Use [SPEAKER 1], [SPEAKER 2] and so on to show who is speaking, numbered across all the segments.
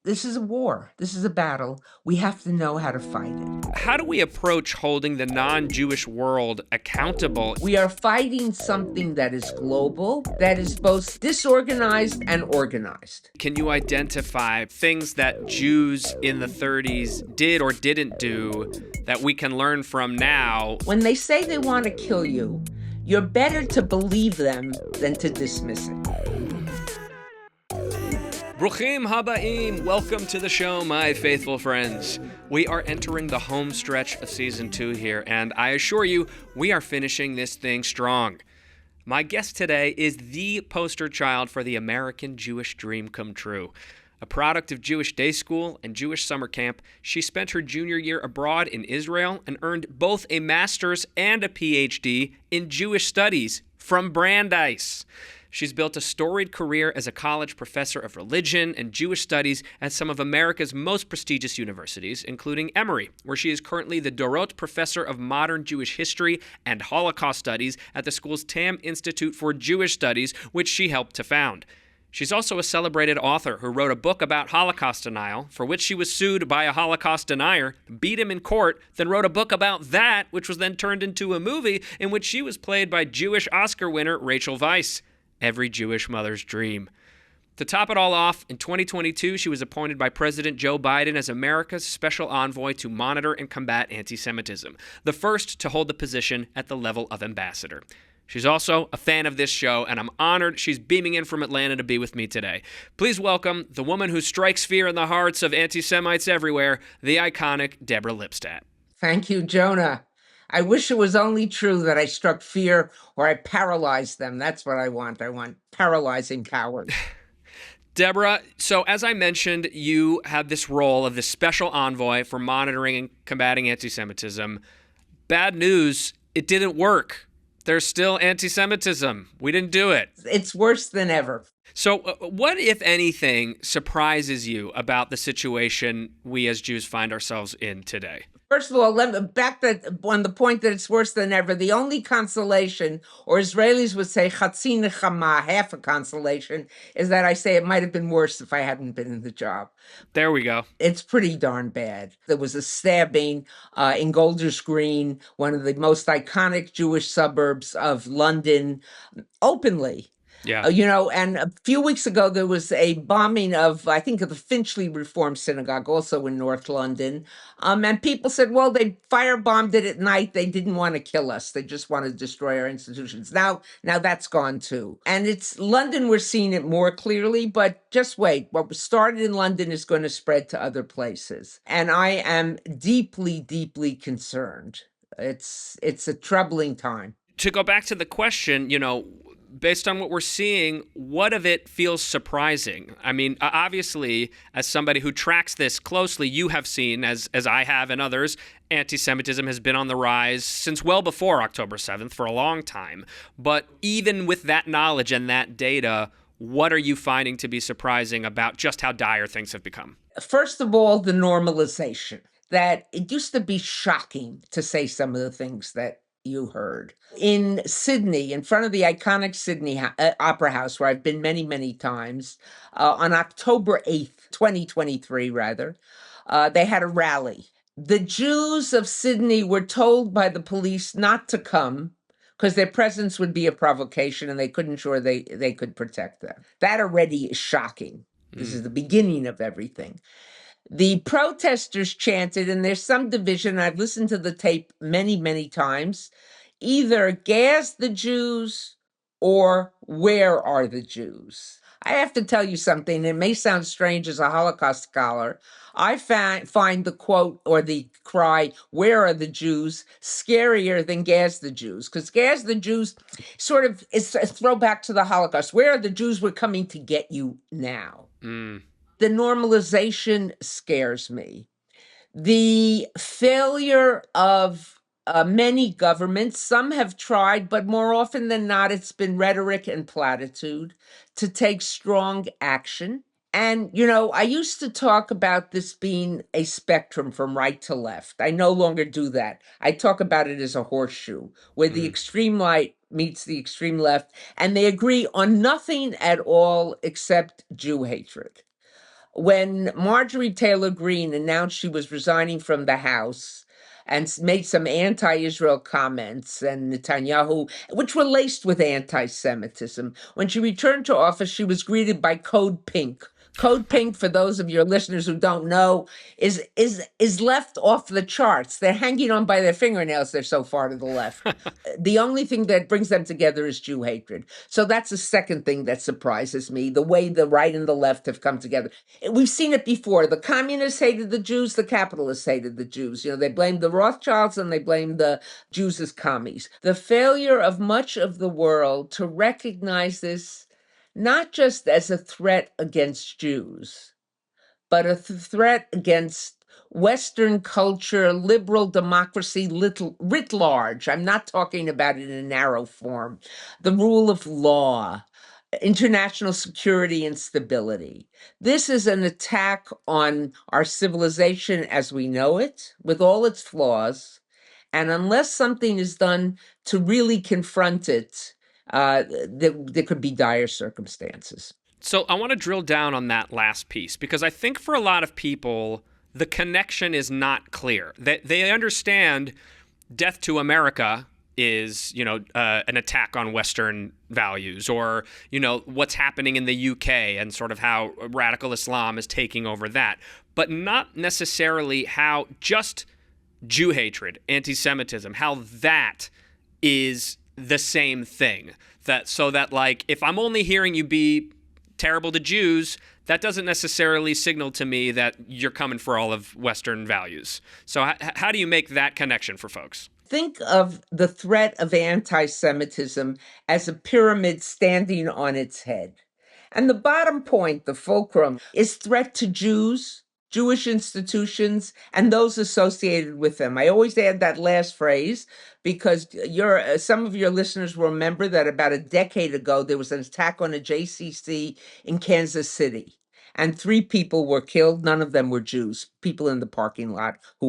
[SPEAKER 1] This is a war. This is a battle. We have to know how to fight it.
[SPEAKER 2] How do we approach holding the non-Jewish world accountable?
[SPEAKER 1] We are fighting something that is global, that is both disorganized and organized.
[SPEAKER 2] Can you identify things that Jews in the 30s did or didn't do that we can learn from now?
[SPEAKER 1] When they say they want to kill you, you're better to believe them than to dismiss it.
[SPEAKER 2] Bruchim habaim, welcome to the show, my faithful friends. We are entering the home stretch of season 2 here, and I assure you, we are finishing this thing strong. My guest today is the poster child for the American Jewish dream come true. A product of Jewish day school and Jewish summer camp, she spent her junior year abroad in Israel and earned both a master's and a PhD in Jewish studies from Brandeis. She's built a storied career as a college professor of religion and Jewish studies at some of America's most prestigious universities, including Emory, where she is currently the Dorot Professor of Modern Jewish History and Holocaust Studies at the school's Tam Institute for Jewish Studies, which she helped to found. She's also a celebrated author who wrote a book about Holocaust denial, for which she was sued by a Holocaust denier, beat him in court, then wrote a book about that, which was then turned into a movie in which she was played by Jewish Oscar winner Rachel Weisz. Every Jewish mother's dream. To top it all off, in 2022, she was appointed by President Joe Biden as America's special envoy to monitor and combat antisemitism, the first to hold the position at the level of ambassador. She's also a fan of this show, and I'm honored she's beaming in from Atlanta to be with me today. Please welcome the woman who strikes fear in the hearts of anti-Semites everywhere, the iconic Deborah Lipstadt.
[SPEAKER 1] Thank you, Jonah. I wish it was only true that I struck fear or I paralyzed them. That's what I want. I want paralyzing powers.
[SPEAKER 2] Deborah, so as I mentioned, you have this role of the special envoy for monitoring and combating anti-Semitism. Bad news, it didn't work. There's still anti-Semitism. We didn't do it.
[SPEAKER 1] It's worse than ever.
[SPEAKER 2] So what, if anything, surprises you about the situation we as Jews find ourselves in today?
[SPEAKER 1] First of all, back on the point that it's worse than ever, the only consolation, or Israelis would say chatzi nechama, half a consolation, is that I say it might have been worse if I hadn't been in the job.
[SPEAKER 2] There we go.
[SPEAKER 1] It's pretty darn bad. There was a stabbing in Golders Green, one of the most iconic Jewish suburbs of London, openly.
[SPEAKER 2] Yeah.
[SPEAKER 1] And a few weeks ago, there was a bombing of, I think, of the Finchley Reform Synagogue, also in North London. And people said, well, they firebombed it at night. They didn't want to kill us. They just want to destroy our institutions. Now that's gone too. And it's London, we're seeing it more clearly, but just wait. What was started in London is going to spread to other places. And I am deeply, deeply concerned. It's a troubling time.
[SPEAKER 2] To go back to the question, based on what we're seeing, what of it feels surprising? I mean, obviously, as somebody who tracks this closely, you have seen, as I have and others, anti-Semitism has been on the rise since well before October 7th for a long time. But even with that knowledge and that data, what are you finding to be surprising about just how dire things have become?
[SPEAKER 1] First of all, the normalization. That it used to be shocking to say some of the things that you heard. In Sydney, in front of the iconic Sydney Opera House, where I've been many, many times, on October 8th, 2023, they had a rally. The Jews of Sydney were told by the police not to come because their presence would be a provocation and they couldn't ensure they could protect them. That already is shocking. This is the beginning of everything. The protesters chanted, and there's some division, I've listened to the tape many, many times, either gas the Jews or where are the Jews? I have to tell you something, it may sound strange as a Holocaust scholar. I find the quote or the cry, where are the Jews, scarier than gas the Jews. Because gas the Jews sort of is a throwback to the Holocaust. Where are the Jews? We're coming to get you now. The normalization scares me. The failure of many governments, some have tried, but more often than not, it's been rhetoric and platitude, to take strong action. And, I used to talk about this being a spectrum from right to left. I no longer do that. I talk about it as a horseshoe, where the extreme right meets the extreme left, and they agree on nothing at all except Jew hatred. when Marjorie Taylor Greene announced she was resigning from the House and made some anti-Israel comments, and Netanyahu, which were laced with anti-Semitism. When she returned to office, she was greeted by Code Pink. Code Pink, for those of your listeners who don't know, is left off the charts. They're hanging on by their fingernails. They're so far to the left. The only thing that brings them together is Jew hatred. So that's the second thing that surprises me, the way the right and the left have come together. We've seen it before. The communists hated the Jews, the capitalists hated the Jews. They blamed the Rothschilds and they blamed the Jews as commies. The failure of much of the world to recognize this not just as a threat against Jews, but a threat against Western culture, liberal democracy writ large. I'm not talking about it in a narrow form. The rule of law, international security and stability. This is an attack on our civilization as we know it, with all its flaws. And unless something is done to really confront it, there could be dire circumstances.
[SPEAKER 2] So I want to drill down on that last piece, because I think for a lot of people, the connection is not clear. They understand death to America is, an attack on Western values, or, what's happening in the UK and sort of how radical Islam is taking over that, but not necessarily how just Jew hatred, anti-Semitism, how that is the same thing. So that like, if I'm only hearing you be terrible to Jews, that doesn't necessarily signal to me that you're coming for all of Western values. So how do you make that connection for folks?
[SPEAKER 1] Think of the threat of anti-Semitism as a pyramid standing on its head. And the bottom point, the fulcrum, is threat to Jews, Jewish institutions, and those associated with them. I always add that last phrase because some of your listeners will remember that about a decade ago, there was an attack on a JCC in Kansas City. And 3 people were killed. None of them were Jews. People in the parking lot who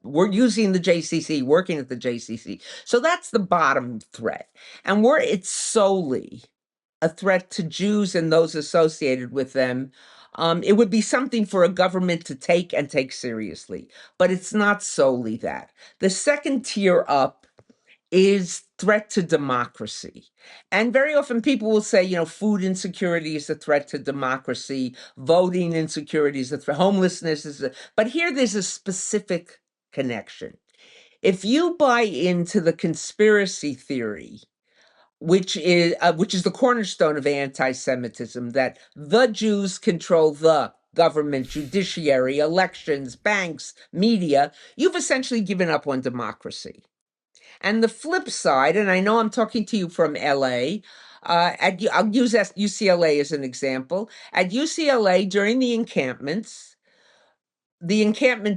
[SPEAKER 1] were using the JCC, working at the JCC. So that's the bottom threat. And were it solely a threat to Jews and those associated with them, it would be something for a government to take and take seriously. But it's not solely that. The second tier up is threat to democracy. And very often people will say, food insecurity is a threat to democracy, voting insecurity is a threat, homelessness but here there's a specific connection. If you buy into the conspiracy theory, which is the cornerstone of anti-Semitism, that the Jews control the government, judiciary, elections, banks, media, you've essentially given up on democracy. And the flip side, and I know I'm talking to you from LA, I'll use UCLA as an example. At UCLA, during the encampment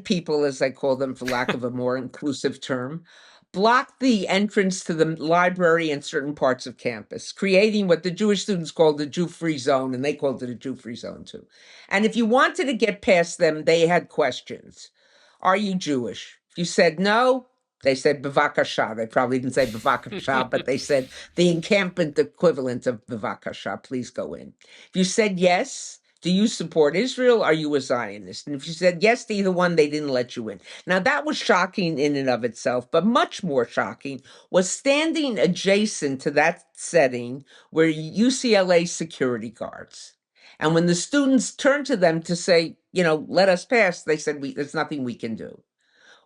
[SPEAKER 1] people, as I call them for lack of a more inclusive term, blocked the entrance to the library and certain parts of campus, creating what the Jewish students called the Jew-free zone, and they called it a Jew-free zone too. And if you wanted to get past them, they had questions. Are you Jewish? If you said no, they said bevakasha. They probably didn't say bevakasha, but they said the encampment equivalent of bevakasha, please go in. If you said yes, do you support Israel? Are you a Zionist? And if you said yes to either one, they didn't let you in. Now, that was shocking in and of itself, but much more shocking was standing adjacent to that setting were UCLA security guards. And when the students turned to them to say, let us pass, they said, there's nothing we can do.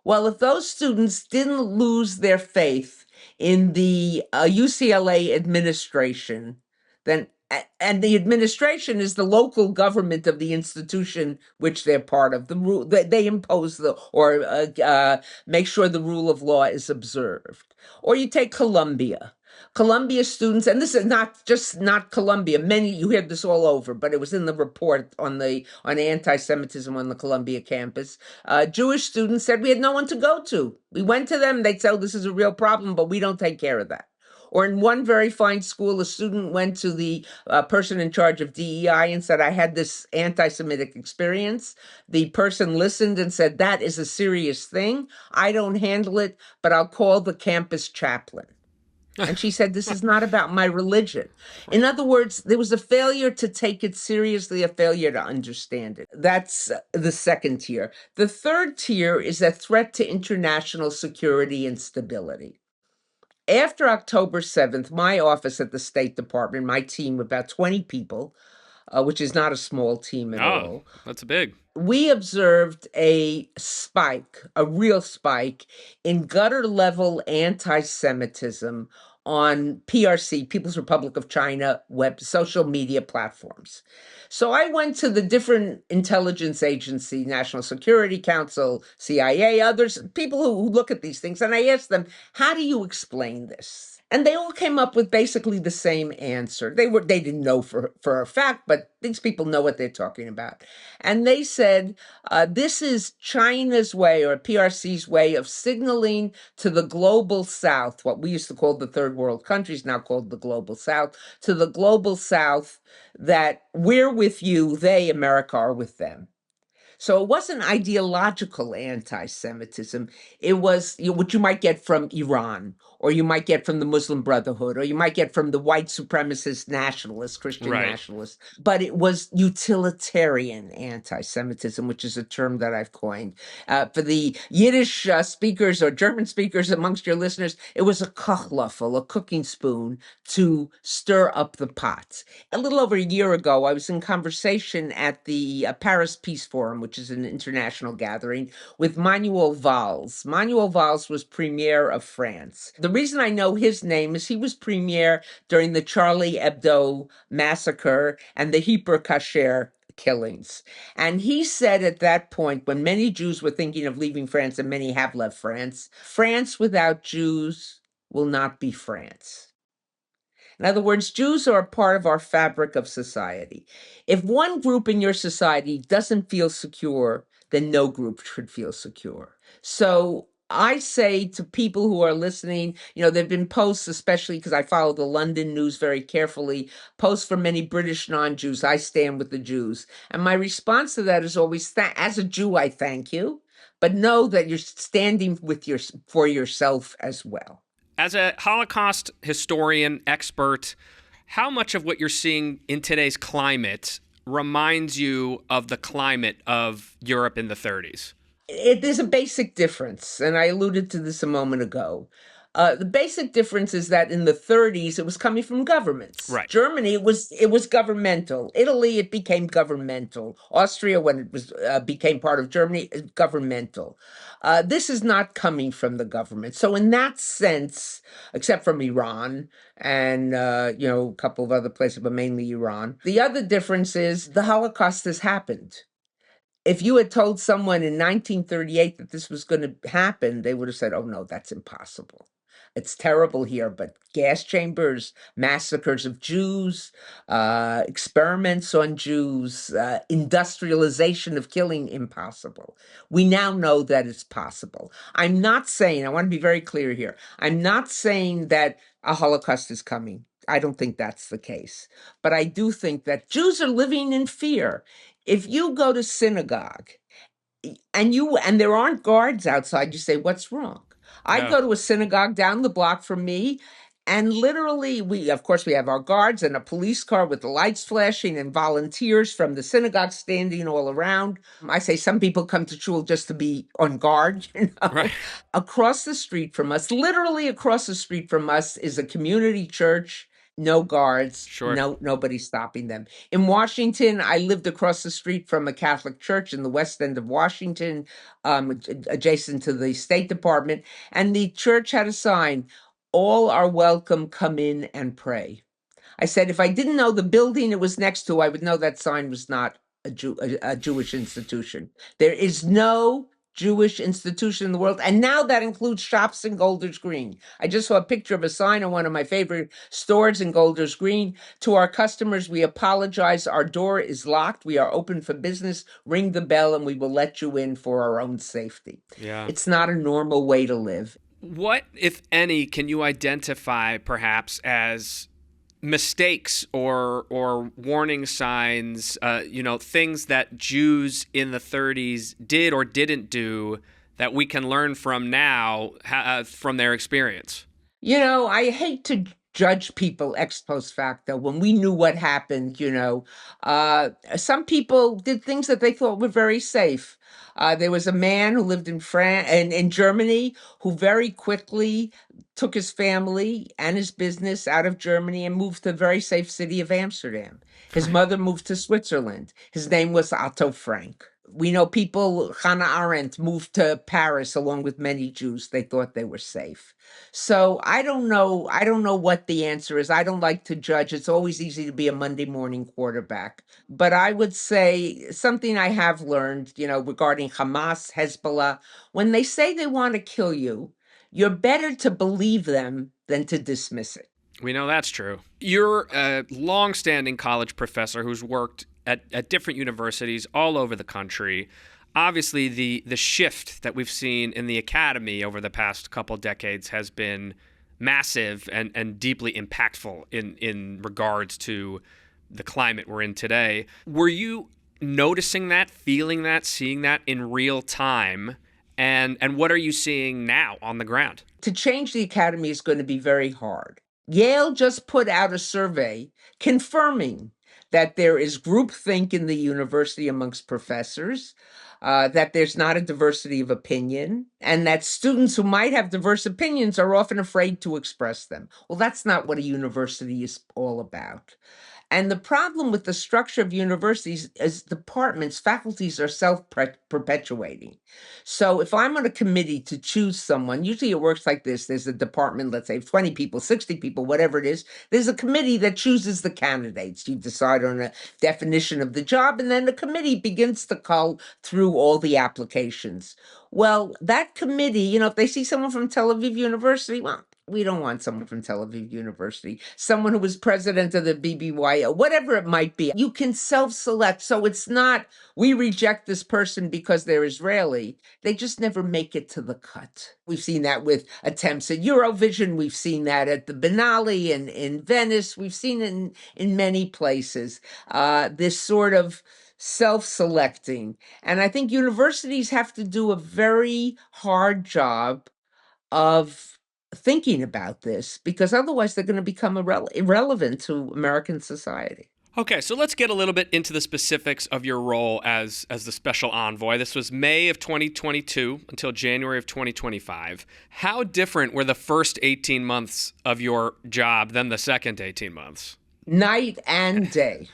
[SPEAKER 1] Well, if those students didn't lose their faith in the UCLA administration, then and the administration is the local government of the institution which they're part of. The rule they impose make sure the rule of law is observed. Or you take Columbia. Columbia students, and this is not Columbia. You hear this all over, but it was in the report on anti-Semitism on the Columbia campus. Jewish students said we had no one to go to. We went to them. They'd say, "Oh, this is a real problem, but we don't take care of that." Or in one very fine school, a student went to the person in charge of DEI and said, "I had this anti-Semitic experience." The person listened and said, "That is a serious thing. I don't handle it, but I'll call the campus chaplain." And she said, this is not about my religion. In other words, there was a failure to take it seriously, a failure to understand it. That's the second tier. The third tier is a threat to international security and stability. After October 7th, my office at the State Department, my team, about 20 people, which is not a small team at
[SPEAKER 2] No,
[SPEAKER 1] all,
[SPEAKER 2] that's big.
[SPEAKER 1] we observed a spike, a real spike in gutter level anti Semitism on PRC, People's Republic of China, web social media platforms. So I went to the different intelligence agency, National Security Council, CIA, others, people who look at these things, and I asked them, how do you explain this? And they all came up with basically the same answer. They didn't know for a fact, but these people know what they're talking about. And they said, this is China's way, or PRC's way, of signaling to the global South, what we used to call the third world countries, now called the global South, to the global South, that we're with you, they, America, are with them. So it wasn't ideological anti-Semitism. It was what you might get from Iran, or you might get from the Muslim Brotherhood, or you might get from the white supremacist nationalists, Christian
[SPEAKER 2] Right.
[SPEAKER 1] nationalists. But it was utilitarian anti-Semitism, which is a term that I've coined. For the Yiddish speakers or German speakers amongst your listeners, it was a kochlöffel, a cooking spoon, to stir up the pot. A little over a year ago, I was in conversation at the Paris Peace Forum, which is an international gathering, with Manuel Valls. Manuel Valls was premier of France. The reason I know his name is he was premier during the Charlie Hebdo massacre and the Hyper Cacher killings. And he said at that point, when many Jews were thinking of leaving France, and many have left France, France without Jews will not be France. In other words, Jews are a part of our fabric of society. If one group in your society doesn't feel secure, then no group should feel secure. So I say to people who are listening, there have been posts, especially because I follow the London news very carefully, posts from many British non-Jews. I stand with the Jews. And my response to that is always, as a Jew, I thank you, but know that you're standing for yourself as well.
[SPEAKER 2] As a Holocaust historian, expert, how much of what you're seeing in today's climate reminds you of the climate of Europe in the 30s?
[SPEAKER 1] There's a basic difference, and I alluded to this a moment ago. The basic difference is that in the 30s, it was coming from governments.
[SPEAKER 2] Right.
[SPEAKER 1] Germany, it was governmental. Italy, it became governmental. Austria, when it was became part of Germany, governmental. This is not coming from the government. So in that sense, except from Iran and a couple of other places, but mainly Iran, the other difference is the Holocaust has happened. If you had told someone in 1938 that this was going to happen, they would have said, oh, no, that's impossible. It's terrible here, but gas chambers, massacres of Jews, experiments on Jews, industrialization of killing, impossible. We now know that it's possible. I'm not saying, I want to be very clear here, I'm not saying that a Holocaust is coming. I don't think that's the case. But I do think that Jews are living in fear. If you go to synagogue and there aren't guards outside, you say, what's wrong? I
[SPEAKER 2] Yeah.
[SPEAKER 1] go to a synagogue down the block from me, and literally, of course, we have our guards and a police car with the lights flashing and volunteers from the synagogue standing all around. I say some people come to shul just to be on guard,
[SPEAKER 2] Right.
[SPEAKER 1] Across the street from us, literally across the street from us, is a community church. No guards,
[SPEAKER 2] Sure.
[SPEAKER 1] nobody stopping them. In Washington, I lived across the street from a Catholic church in the West End of Washington, adjacent to the State Department, and the church had a sign, all are welcome, come in and pray. I said, if I didn't know the building it was next to, I would know that sign was not a Jewish institution. There is no Jewish institution in the world. And now that includes shops in Golders Green. I just saw a picture of a sign on one of my favorite stores in Golders Green. To our customers, we apologize. Our door is locked. We are open for business. Ring the bell and we will let you in for our own safety.
[SPEAKER 2] Yeah.
[SPEAKER 1] It's not a normal way to live.
[SPEAKER 2] What, if any, can you identify perhaps as mistakes or warning signs, things that Jews in the 30s did or didn't do that we can learn from now from their experience?
[SPEAKER 1] I hate to judge people ex post facto when we knew what happened. Some people did things that they thought were very safe. There was a man who lived in France and in Germany who very quickly took his family and his business out of Germany and moved to the very safe city of Amsterdam. His
[SPEAKER 2] Right.
[SPEAKER 1] mother moved to Switzerland. His name was Otto Frank. We know people, Hannah Arendt moved to Paris along with many Jews. They thought they were safe. So I don't know. I don't know what the answer is. I don't like to judge. It's always easy to be a Monday morning quarterback. But I would say something I have learned, regarding Hamas, Hezbollah, when they say they want to kill you, you're better to believe them than to dismiss it.
[SPEAKER 2] We know that's true. You're a long-standing college professor who's worked at different universities all over the country. Obviously, the shift that we've seen in the academy over the past couple decades has been massive and deeply impactful in regards to the climate we're in today. Were you noticing that, feeling that, seeing that in real time? And what are you seeing now on the ground?
[SPEAKER 1] To change the academy is going to be very hard. Yale just put out a survey confirming that there is groupthink in the university amongst professors, that there's not a diversity of opinion, and that students who might have diverse opinions are often afraid to express them. Well, that's not what a university is all about. And the problem with the structure of universities is departments, faculties are self-perpetuating. So if I'm on a committee to choose someone, usually it works like this. There's a department, let's say 20 people, 60 people, whatever it is. There's a committee that chooses the candidates. You decide on a definition of the job, and then the committee begins to cull through all the applications. Well, that committee, if they see someone from Tel Aviv University, well, we don't want someone from Tel Aviv University, someone who was president of the BBYO, whatever it might be. You can self-select. So it's not, we reject this person because they're Israeli. They just never make it to the cut. We've seen that with attempts at Eurovision. We've seen that at the Biennale and in Venice. We've seen it in many places. This sort of self-selecting. And I think universities have to do a very hard job of thinking about this, because otherwise they're going to become irrelevant to American society.
[SPEAKER 2] Okay, so let's get a little bit into the specifics of your role as the special envoy. This was May of 2022 until January of 2025. How different were the first 18 months of your job than the second 18 months?
[SPEAKER 1] Night and day.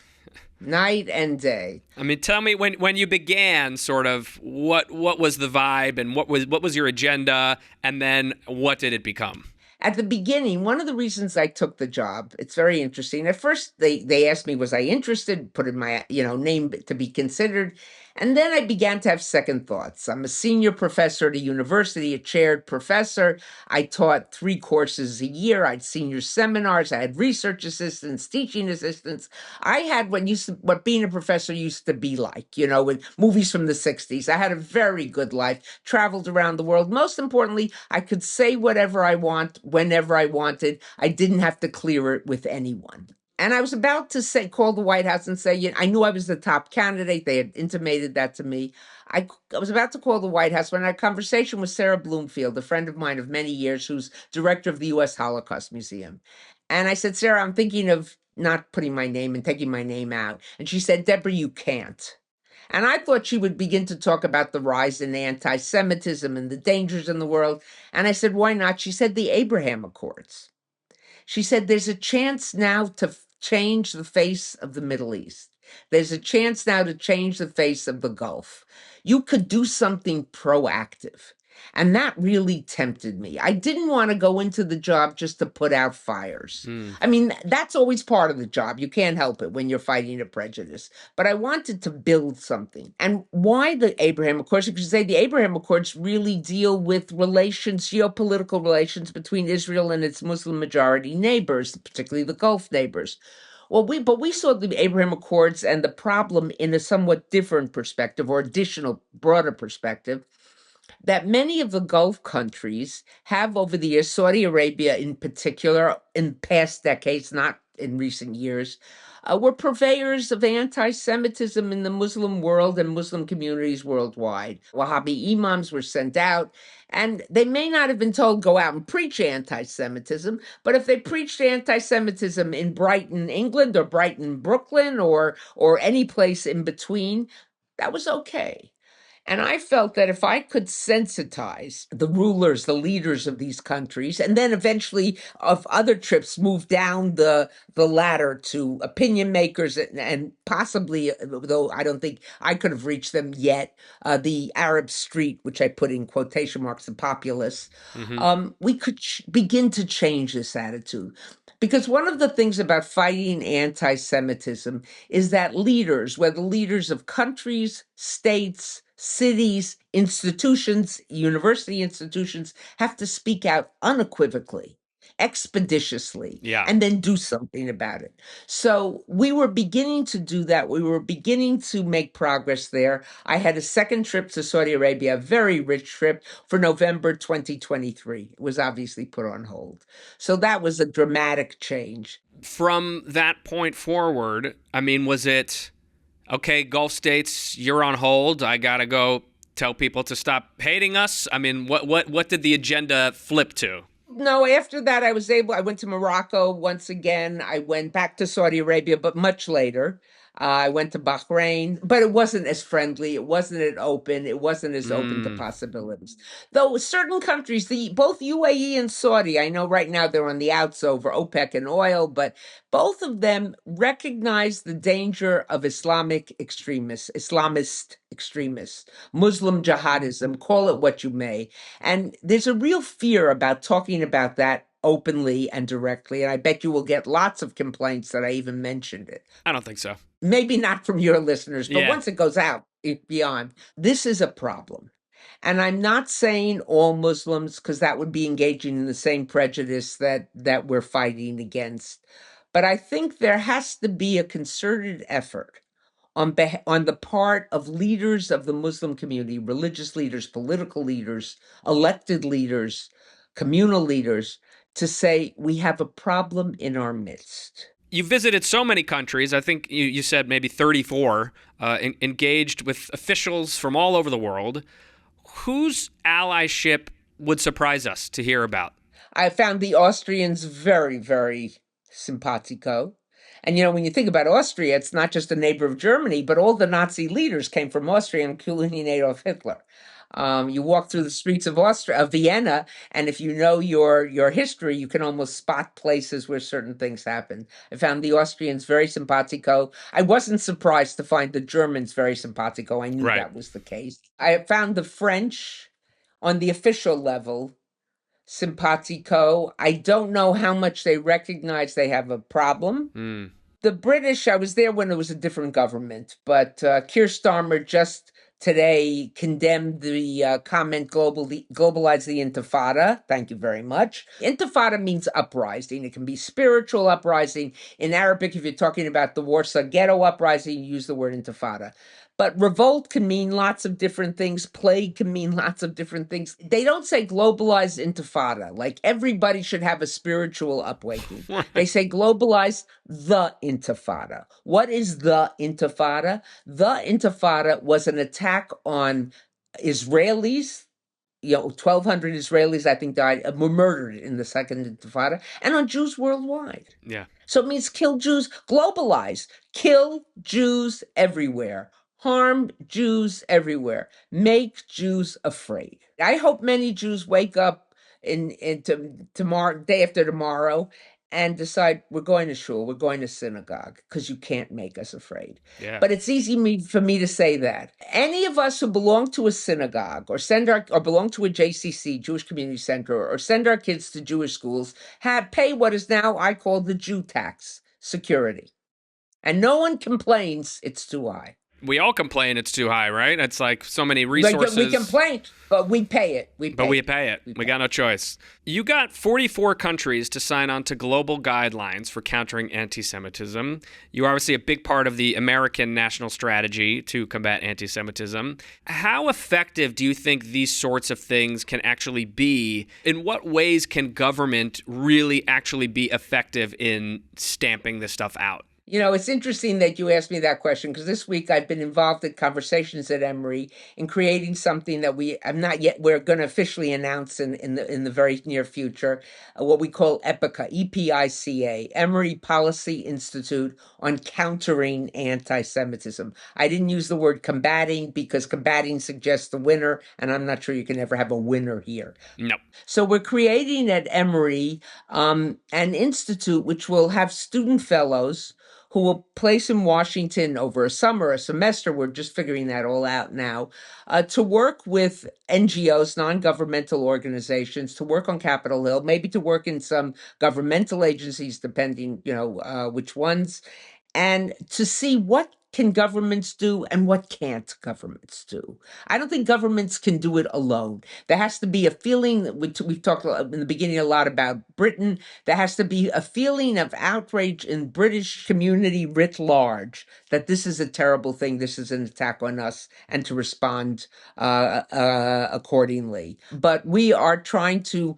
[SPEAKER 1] Night and day.
[SPEAKER 2] I mean, tell me when you began, sort of what was the vibe and what was your agenda, and then what did it become?
[SPEAKER 1] At the beginning, one of the reasons I took the job, it's very interesting. At first, they asked me, was I interested, put in my name to be considered. And then I began to have second thoughts. I'm a senior professor at a university, a chaired professor. I taught 3 courses a year. I had senior seminars. I had research assistants, teaching assistants. I had what being a professor used to be like, with movies from the 60s. I had a very good life, traveled around the world. Most importantly, I could say whatever I want, whenever I wanted. I didn't have to clear it with anyone. And I was about to call the White House and say, I knew I was the top candidate. They had intimated that to me. I was about to call the White House when I had a conversation with Sarah Bloomfield, a friend of mine of many years, who's director of the U.S. Holocaust Museum. And I said, Sarah, I'm thinking of not putting my name and taking my name out. And she said, Deborah, you can't. And I thought she would begin to talk about the rise in anti-Semitism and the dangers in the world. And I said, why not? She said, the Abraham Accords. She said, there's a chance now to change the face of the Middle East. There's a chance now to change the face of the Gulf. You could do something proactive. And that really tempted me. I didn't want to go into the job just to put out fires. I mean, that's always part of the job. You can't help it when you're fighting a prejudice. But I wanted to build something. And why the Abraham Accords? Because you say the Abraham Accords really deal with relations, geopolitical relations between Israel and its Muslim majority neighbors, particularly the Gulf neighbors. Well, we saw the Abraham Accords and the problem in a somewhat different perspective, or additional, broader perspective, that many of the Gulf countries have over the years, Saudi Arabia in particular, in past decades, not in recent years, were purveyors of anti-Semitism in the Muslim world and Muslim communities worldwide. Wahhabi imams were sent out, and they may not have been told go out and preach anti-Semitism, but if they preached anti-Semitism in Brighton, England, or Brighton, Brooklyn, or any place in between, that was okay. And I felt that if I could sensitize the rulers, the leaders of these countries, and then eventually of other trips move down the ladder to opinion makers and possibly, though I don't think I could have reached them yet, the Arab street, which I put in quotation marks, the populace, we could begin to change this attitude. Because one of the things about fighting anti-Semitism is that leaders, whether leaders of countries, states, cities, institutions, university institutions, have to speak out unequivocally, expeditiously,
[SPEAKER 2] Yeah.
[SPEAKER 1] and then do something about it. So we were beginning to do that. We were beginning to make progress there. I had a second trip to Saudi Arabia, a very rich trip, for November 2023. It was obviously put on hold. So that was a dramatic change.
[SPEAKER 2] From that point forward, I mean, was it, okay, Gulf states, you're on hold, I gotta go tell people to stop hating us? I mean, what did the agenda flip to?
[SPEAKER 1] No, after that, I went to Morocco once again. I went back to Saudi Arabia, but much later. I went to Bahrain, but it wasn't as friendly. It wasn't as open. It wasn't as open to possibilities. Though certain countries, both UAE and Saudi, I know right now they're on the outs over OPEC and oil, but both of them recognize the danger of Islamist extremists, Muslim jihadism, call it what you may. And there's a real fear about talking about that openly and directly. And I bet you will get lots of complaints that I even mentioned it.
[SPEAKER 2] I don't think so.
[SPEAKER 1] Maybe not from your listeners, but
[SPEAKER 2] Yeah.
[SPEAKER 1] once it goes out beyond, this is a problem. And I'm not saying all Muslims, because that would be engaging in the same prejudice that we're fighting against. But I think there has to be a concerted effort on the part of leaders of the Muslim community, religious leaders, political leaders, elected leaders, communal leaders, to say we have a problem in our midst.
[SPEAKER 2] You visited so many countries. I think you said maybe 34, engaged with officials from all over the world. Whose allyship would surprise us to hear about?
[SPEAKER 1] I found the Austrians very, very simpatico. And, when you think about Austria, it's not just a neighbor of Germany, but all the Nazi leaders came from Austria, including Adolf Hitler. You walk through the streets of Vienna, and if you know your history, you can almost spot places where certain things happen. I found the Austrians very simpatico. I wasn't surprised to find the Germans very simpatico. I knew that was the case. I found the French, on the official level, simpatico. I don't know how much they recognize they have a problem. The British, I was there when it was a different government, but Keir Starmer just today condemned the comment globalize the intifada. Thank you very much. Intifada means uprising. It can be spiritual uprising. In Arabic, if you're talking about the Warsaw Ghetto uprising, you use the word intifada. But revolt can mean lots of different things. Plague can mean lots of different things. They don't say globalized intifada, like everybody should have a spiritual upwaking. They say globalize the intifada. What is the intifada? The intifada was an attack on Israelis. 1,200 Israelis, I think, were murdered in the second intifada, and on Jews worldwide.
[SPEAKER 2] Yeah.
[SPEAKER 1] So it means kill Jews, globalize, kill Jews everywhere. Harm Jews everywhere. Make Jews afraid. I hope many Jews wake up tomorrow, day after tomorrow, and decide we're going to shul, we're going to synagogue, because you can't make us afraid.
[SPEAKER 2] Yeah.
[SPEAKER 1] But it's easy for me to say that. Any of us who belong to a synagogue or belong to a JCC, Jewish Community Center, or send our kids to Jewish schools, pay what is now I call the Jew tax, security. And no one complains it's too high.
[SPEAKER 2] We all complain it's too high, right? It's like so many resources.
[SPEAKER 1] We complain, but we pay it. We
[SPEAKER 2] pay it. We got no choice. You got 44 countries to sign on to global guidelines for countering anti-Semitism. You're obviously a big part of the American national strategy to combat anti-Semitism. How effective do you think these sorts of things can actually be? In what ways can government really actually be effective in stamping this stuff out?
[SPEAKER 1] It's interesting that you asked me that question because this week I've been involved in conversations at Emory in creating something that we're going to officially announce in the very near future, what we call EPICA, EPICA, Emory Policy Institute on Countering Antisemitism. I didn't use the word combating because combating suggests the winner, and I'm not sure you can ever have a winner here.
[SPEAKER 2] No.
[SPEAKER 1] So we're creating at Emory an institute which will have student fellows who will place in Washington over a summer, a semester. We're just figuring that all out now, to work with NGOs, non-governmental organizations, to work on Capitol Hill, maybe to work in some governmental agencies, depending, which ones, and to see what can governments do and what can't governments do. I don't think governments can do it alone. There has to be a feeling that we've talked in the beginning a lot about Britain. There has to be a feeling of outrage in British community writ large that this is a terrible thing, this is an attack on us, and to respond accordingly. But we are trying to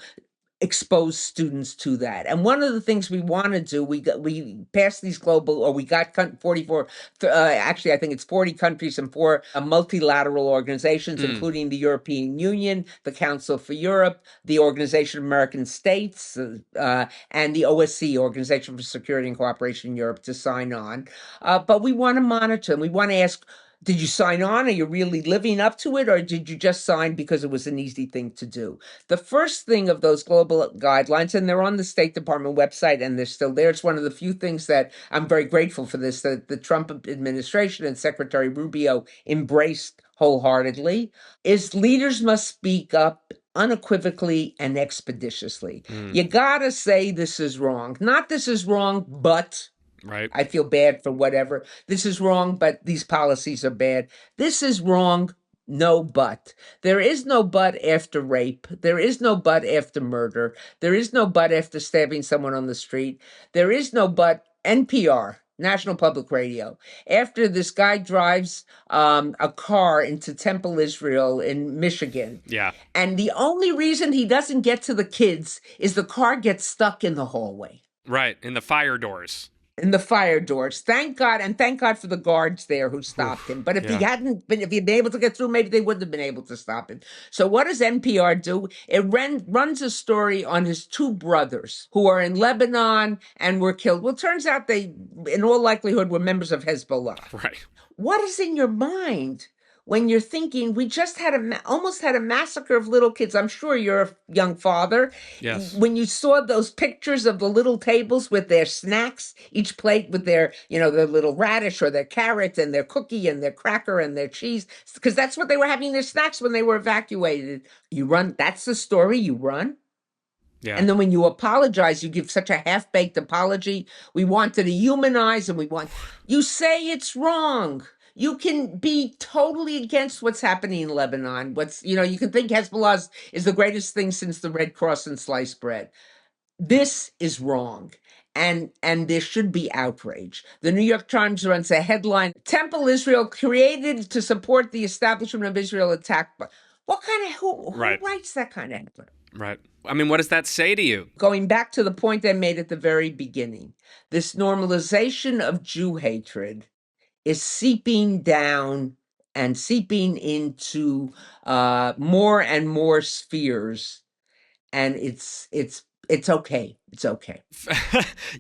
[SPEAKER 1] expose students to that. And one of the things we want to do, we passed these global, or we got 44, actually I think it's 40 countries and 4 multilateral organizations, including the European Union, the Council for Europe, the Organization of American States, and the OSCE, Organization for Security and Cooperation in Europe, to sign on. But we want to monitor them. We want to ask, did you sign on? Are you really living up to it? Or did you just sign because it was an easy thing to do? The first thing of those global guidelines, and they're on the State Department website and they're still there. It's one of the few things that I'm very grateful for this, that the Trump administration and Secretary Rubio embraced wholeheartedly, is leaders must speak up unequivocally and expeditiously. You gotta say this is wrong. Not this is wrong, but
[SPEAKER 2] Right.
[SPEAKER 1] I feel bad for whatever. This is wrong, but these policies are bad. This is wrong, no but. There is no but after rape. There is no but after murder. There is no but after stabbing someone on the street. There is no but. NPR, National Public Radio. After this guy drives a car into Temple, Israel in Michigan.
[SPEAKER 2] Yeah.
[SPEAKER 1] And the only reason he doesn't get to the kids is the car gets stuck in the hallway.
[SPEAKER 2] Right. In the fire doors.
[SPEAKER 1] In the fire doors. Thank God, and thank God for the guards there who stopped him. But if he hadn't been, if he'd been able to get through, maybe they wouldn't have been able to stop him. So what does NPR do? It runs a story on his 2 brothers who are in Lebanon and were killed. Well, it turns out they, in all likelihood, were members of Hezbollah.
[SPEAKER 2] Right.
[SPEAKER 1] What is in your mind when you're thinking, we just had almost had a massacre of little kids? I'm sure you're a young father.
[SPEAKER 2] Yes.
[SPEAKER 1] When you saw those pictures of the little tables with their snacks, each plate with their little radish or their carrot and their cookie and their cracker and their cheese, because that's what they were having their snacks when they were evacuated. You run, that's the story you run.
[SPEAKER 2] Yeah.
[SPEAKER 1] And then when you apologize, you give such a half-baked apology. We wanted to humanize, and you say it's wrong. You can be totally against what's happening in Lebanon. You can think Hezbollah is the greatest thing since the Red Cross and sliced bread. This is wrong. And there should be outrage. The New York Times runs a headline, Temple Israel created to support the establishment of Israel attacked. Who writes that kind of headline?
[SPEAKER 2] Right. I mean, what does that say to you?
[SPEAKER 1] Going back to the point I made at the very beginning, this normalization of Jew hatred is seeping down and seeping into more and more spheres, and it's okay. It's okay.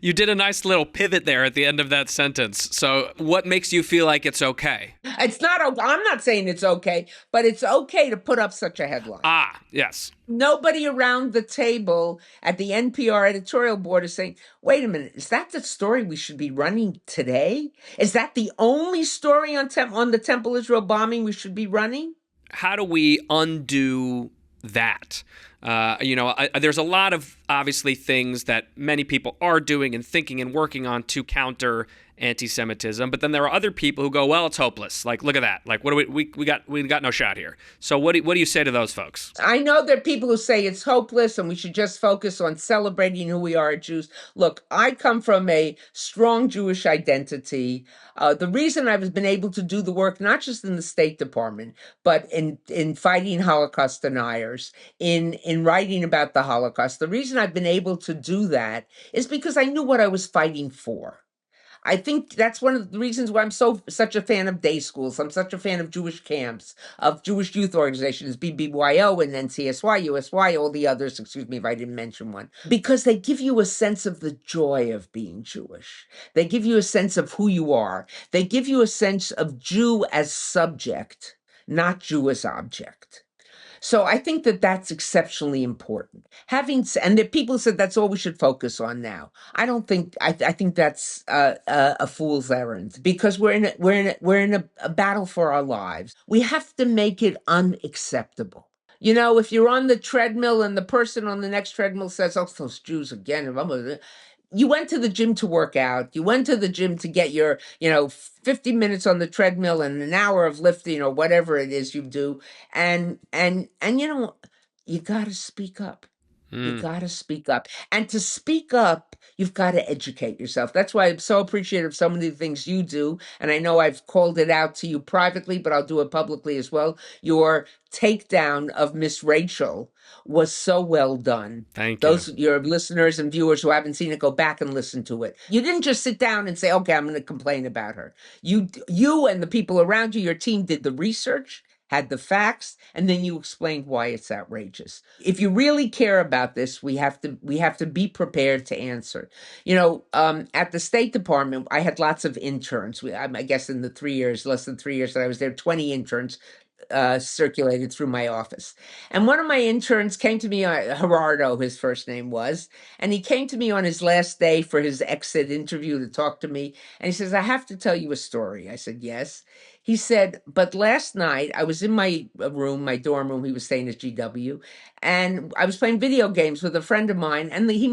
[SPEAKER 2] You did a nice little pivot there at the end of that sentence. So what makes you feel like it's okay?
[SPEAKER 1] It's not. I'm not saying it's okay, but it's okay to put up such a headline.
[SPEAKER 2] Ah, yes.
[SPEAKER 1] Nobody around the table at the NPR editorial board is saying, wait a minute, is that the story we should be running today? Is that the only story on the Temple Israel bombing we should be running?
[SPEAKER 2] How do we undo that? There's a lot of obviously things that many people are doing and thinking and working on to counter anti-Semitism, but then there are other people who go, well, it's hopeless. Like, look at that. Like, what do we got no shot here. So what do you say to those folks?
[SPEAKER 1] I know there are people who say it's hopeless and we should just focus on celebrating who we are as Jews. Look, I come from a strong Jewish identity. The reason I've been able to do the work, not just in the State Department, but in fighting Holocaust deniers, in writing about the Holocaust, the reason I've been able to do that is because I knew what I was fighting for. I think that's one of the reasons why I'm such a fan of day schools. I'm such a fan of Jewish camps, of Jewish youth organizations, BBYO and NCSY, USY, all the others, excuse me if I didn't mention one, because they give you a sense of the joy of being Jewish. They give you a sense of who you are. They give you a sense of Jew as subject, not Jew as object. So I think that that's exceptionally important. And the people said that's all we should focus on now. I don't think. I think that's a fool's errand, because we're in a battle for our lives. We have to make it unacceptable. You know, if you're on the treadmill and the person on the next treadmill says, "Oh, those Jews again," you went to the gym to work out. You went to the gym to get your, 50 minutes on the treadmill and an hour of lifting or whatever it is you do. And you got to speak up. You got to speak up. And to speak up, you've got to educate yourself. That's why I'm so appreciative of so many things you do. And I know I've called it out to you privately, but I'll do it publicly as well. Your takedown of Miss Rachel was so well done.
[SPEAKER 2] Thank you.
[SPEAKER 1] Your listeners and viewers who haven't seen it, go back and listen to it. You didn't just sit down and say, okay, I'm going to complain about her. You and the people around you, your team, did the research, had the facts, and then you explained why it's outrageous. If you really care about this, we have to be prepared to answer. At the State Department, I had lots of interns. I guess in the less than 3 years that I was there, 20 interns circulated through my office. And one of my interns came to me, Gerardo, his first name was, and he came to me on his last day for his exit interview to talk to me. And he says, I have to tell you a story. I said, yes. He said, but last night I was in my room, my dorm room, he was staying at GW, and I was playing video games with a friend of mine, and he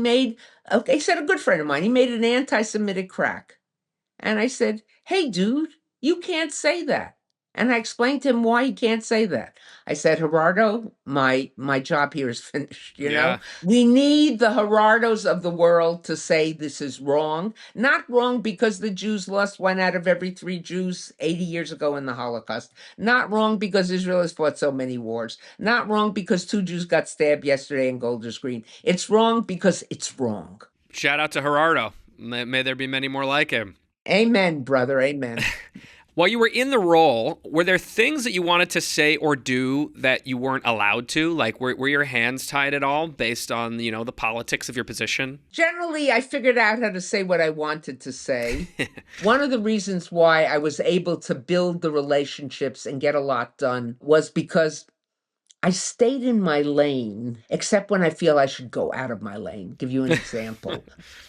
[SPEAKER 1] said, a good friend of mine, he made an anti-Semitic crack. And I said, hey, dude, you can't say that. And I explained to him why he can't say that. I said, Gerardo, my job here is finished,
[SPEAKER 2] Yeah.
[SPEAKER 1] We need the Gerardos of the world to say this is wrong. Not wrong because the Jews lost one out of every 3 Jews 80 years ago in the Holocaust. Not wrong because Israel has fought so many wars. Not wrong because 2 Jews got stabbed yesterday in Golders Green. It's wrong because it's wrong.
[SPEAKER 2] Shout out to Gerardo. May there be many more like him.
[SPEAKER 1] Amen, brother. Amen.
[SPEAKER 2] While you were in the role, were there things that you wanted to say or do that you weren't allowed to? Like, were your hands tied at all based on, the politics of your position?
[SPEAKER 1] Generally, I figured out how to say what I wanted to say. One of the reasons why I was able to build the relationships and get a lot done was because I stayed in my lane, except when I feel I should go out of my lane. Give you an example.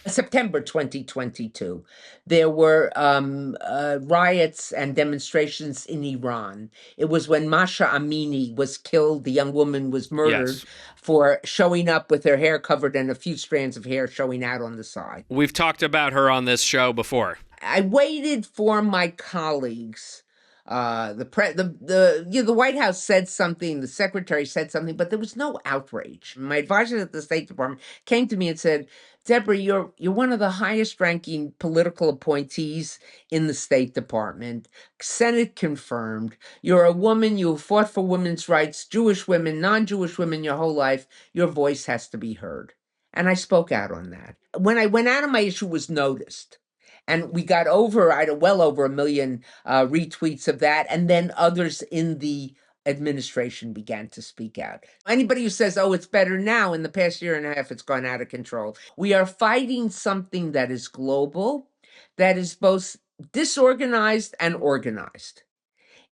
[SPEAKER 1] September 2022, there were riots and demonstrations in Iran. It was when Masha Amini was killed. The young woman was murdered for showing up with her hair covered and a few strands of hair showing out on the side.
[SPEAKER 2] We've talked about her on this show before.
[SPEAKER 1] I waited for my colleagues. The White House said something, the secretary said something, but there was no outrage. My advisor at the State Department came to me and said, Deborah, you're one of the highest ranking political appointees in the State Department. Senate confirmed. You're a woman. You fought for women's rights, Jewish women, non-Jewish women your whole life. Your voice has to be heard. And I spoke out on that. When I went out on my issue, was noticed. And we got well over 1 million retweets of that. And then others in the administration began to speak out. Anybody who says, oh, it's better now, in the past year and a half, it's gone out of control. We are fighting something that is global, that is both disorganized and organized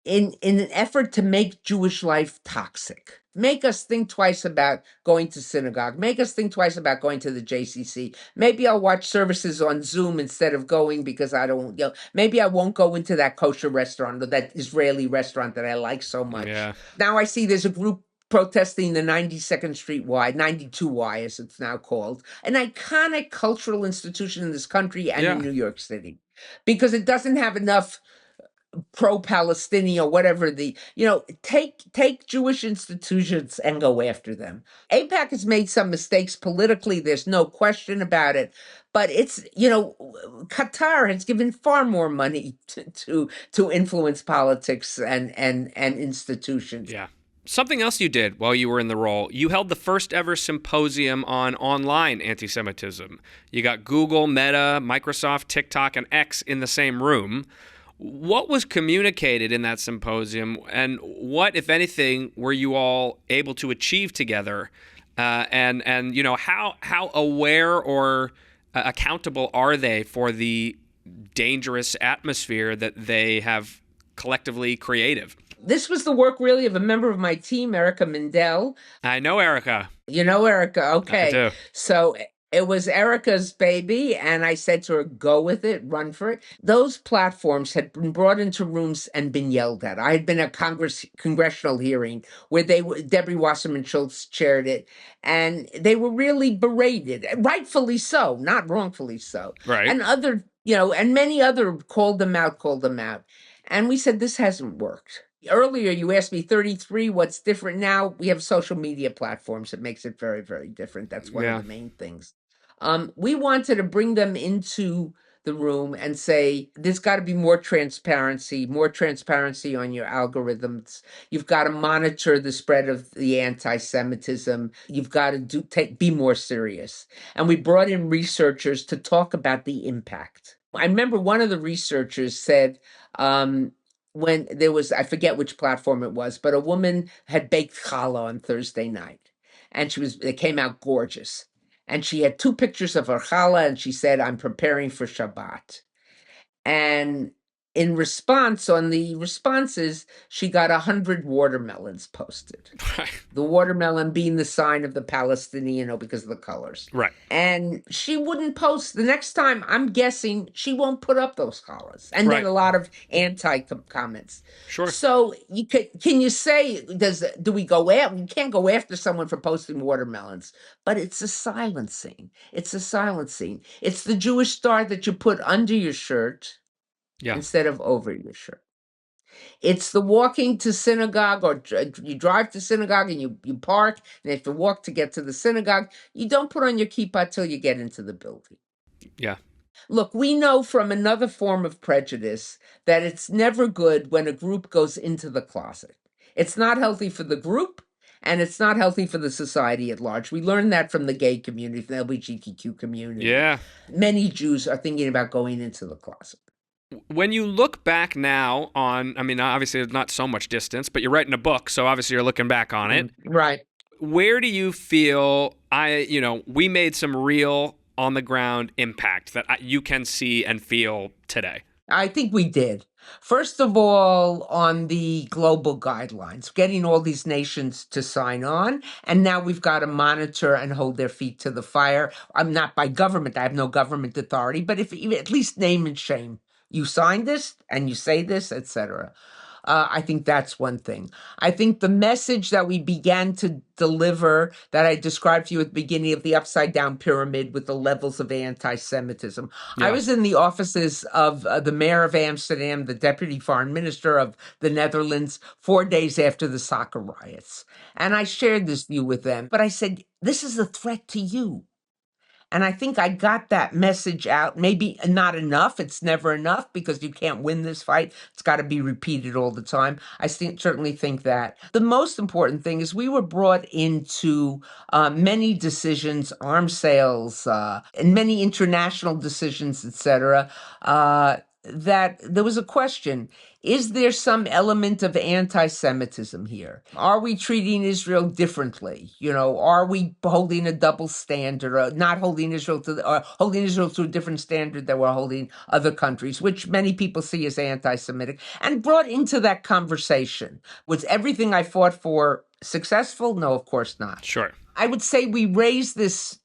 [SPEAKER 1] in an effort to make Jewish life toxic. Make us think twice about going to synagogue. Make us think twice about going to the JCC. Maybe I'll watch services on Zoom instead of going because I don't, maybe I won't go into that kosher restaurant or that Israeli restaurant that I like so much.
[SPEAKER 2] Yeah.
[SPEAKER 1] Now I see there's a group protesting the 92nd Street Y, 92Y as it's now called, an iconic cultural institution in this country and in New York City, because it doesn't have enough pro-Palestinian or whatever take Jewish institutions and go after them. AIPAC has made some mistakes politically. There's no question about it. But it's, Qatar has given far more money to influence politics and institutions.
[SPEAKER 2] Yeah. Something else you did while you were in the role, you held the first ever symposium on online anti Semitism. You got Google, Meta, Microsoft, TikTok, and X in the same room. What was communicated in that symposium, and what, if anything, were you all able to achieve together? And you know, how aware or accountable are they for the dangerous atmosphere that they have collectively created?
[SPEAKER 1] This was the work really of a member of my team, Erica Mindell.
[SPEAKER 2] I know Erica.
[SPEAKER 1] You know Erica,
[SPEAKER 2] I
[SPEAKER 1] okay.
[SPEAKER 2] do.
[SPEAKER 1] So it was Erica's baby, and I said to her, go with it, run for it. Those platforms had been brought into rooms and been yelled at. I had been at congressional hearing where Debbie Wasserman Schultz chaired it, and they were really berated, rightfully so, not wrongfully so.
[SPEAKER 2] Right.
[SPEAKER 1] And and many other called them out. And we said, this hasn't worked. Earlier, you asked me 33, what's different now? We have social media platforms that makes it very, very different. That's one of
[SPEAKER 2] Yeah.
[SPEAKER 1] the main things. We wanted to bring them into the room and say, there's got to be more transparency on your algorithms. You've got to monitor the spread of the anti-Semitism. You've got to be more serious. And we brought in researchers to talk about the impact. I remember one of the researchers said, when there was, I forget which platform it was, but a woman had baked challah on Thursday night, and it came out gorgeous. And she had two pictures of her challah, and she said, I'm preparing for Shabbat. And in response, on the responses, she got 100 watermelons posted. The watermelon being the sign of the Palestinian, because of the colors.
[SPEAKER 2] Right.
[SPEAKER 1] And she wouldn't post. The next time, I'm guessing she won't put up those colors. And
[SPEAKER 2] Right.
[SPEAKER 1] then a lot of anti-comments.
[SPEAKER 2] Sure.
[SPEAKER 1] So can you say, do we go after? We can't go after someone for posting watermelons, but it's a silencing. It's the Jewish star that you put under your shirt instead of over your shirt. It's the walking to synagogue, or you drive to synagogue and you park, and if you walk to get to the synagogue, you don't put on your kippah till you get into the building.
[SPEAKER 2] Yeah.
[SPEAKER 1] Look, we know from another form of prejudice that it's never good when a group goes into the closet. It's not healthy for the group, and it's not healthy for the society at large. We learned that from the gay community, from the LGBTQ community.
[SPEAKER 2] Yeah.
[SPEAKER 1] Many Jews are thinking about going into the closet.
[SPEAKER 2] When you look back now on, I mean, obviously there's not so much distance, but you're writing a book, so obviously you're looking back on it.
[SPEAKER 1] Right.
[SPEAKER 2] Where do you feel we made some real on the ground impact that you can see and feel today?
[SPEAKER 1] I think we did. First of all, on the global guidelines, getting all these nations to sign on. And now we've got to monitor and hold their feet to the fire. I'm not by government. I have no government authority, but if at least name and shame. You signed this and you say this, etc. I think that's one thing. I think the message that we began to deliver that I described to you at the beginning of the upside down pyramid with the levels of anti-Semitism.
[SPEAKER 2] Yeah.
[SPEAKER 1] I was in the offices of the mayor of Amsterdam, the deputy foreign minister of the Netherlands, 4 days after the soccer riots. And I shared this view with them. But I said, this is a threat to you. And I think I got that message out. Maybe not enough. It's never enough because you can't win this fight. It's got to be repeated all the time. I certainly think that. The most important thing is we were brought into many decisions, arms sales, and many international decisions, etc., that there was a question. Is there some element of anti-Semitism here? Are we treating Israel differently? Are we holding a double standard, or not holding Israel holding Israel to a different standard that we're holding other countries, which many people see as anti-Semitic? And brought into that conversation, was everything I fought for successful? No, of course not.
[SPEAKER 2] Sure.
[SPEAKER 1] I would say we raised this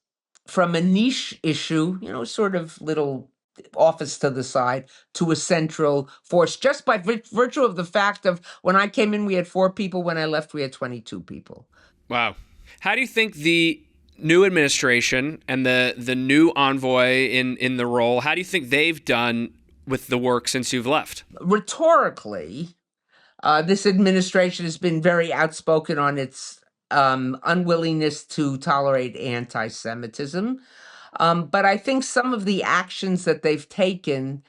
[SPEAKER 1] from a niche issue, sort of little office to the side, to a central force, just by virtue of the fact of when I came in, we had 4 people. When I left, we had 22 people.
[SPEAKER 2] Wow. How do you think the new administration and the new envoy in the role, how do you think they've done with the work since you've left?
[SPEAKER 1] Rhetorically, this administration has been very outspoken on its unwillingness to tolerate anti-Semitism. But I think some of the actions that they've taken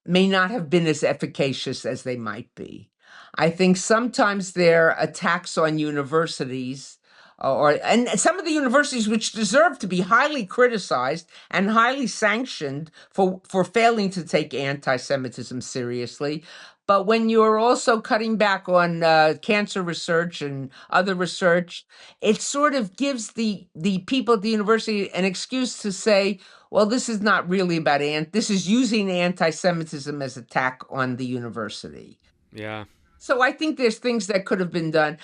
[SPEAKER 1] may not have been as efficacious as they might be. I think sometimes they're attacks on universities, and some of the universities which deserve to be highly criticized and highly sanctioned for failing to take anti-Semitism seriously. But when you're also cutting back on cancer research and other research, it sort of gives the people at the university an excuse to say, well, this is not really about this is using anti-Semitism as attack on the university.
[SPEAKER 2] Yeah.
[SPEAKER 1] So I think there's things that could have been done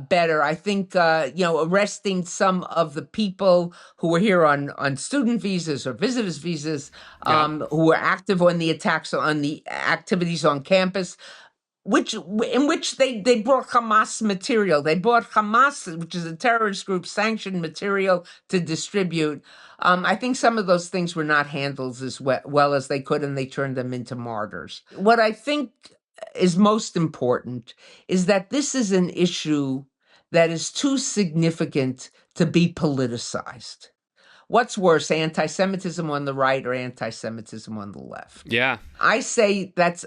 [SPEAKER 1] better. I think arresting some of the people who were here on student visas or visitors visas,
[SPEAKER 2] Yeah.
[SPEAKER 1] who were active on the attacks on the activities on campus, in which they brought Hamas material. They brought Hamas, which is a terrorist group, sanctioned material to distribute. I think some of those things were not handled as well as they could, and they turned them into martyrs. What I think is most important is that this is an issue that is too significant to be politicized. What's worse, anti-Semitism on the right or anti-Semitism on the left?
[SPEAKER 2] Yeah.
[SPEAKER 1] I say that's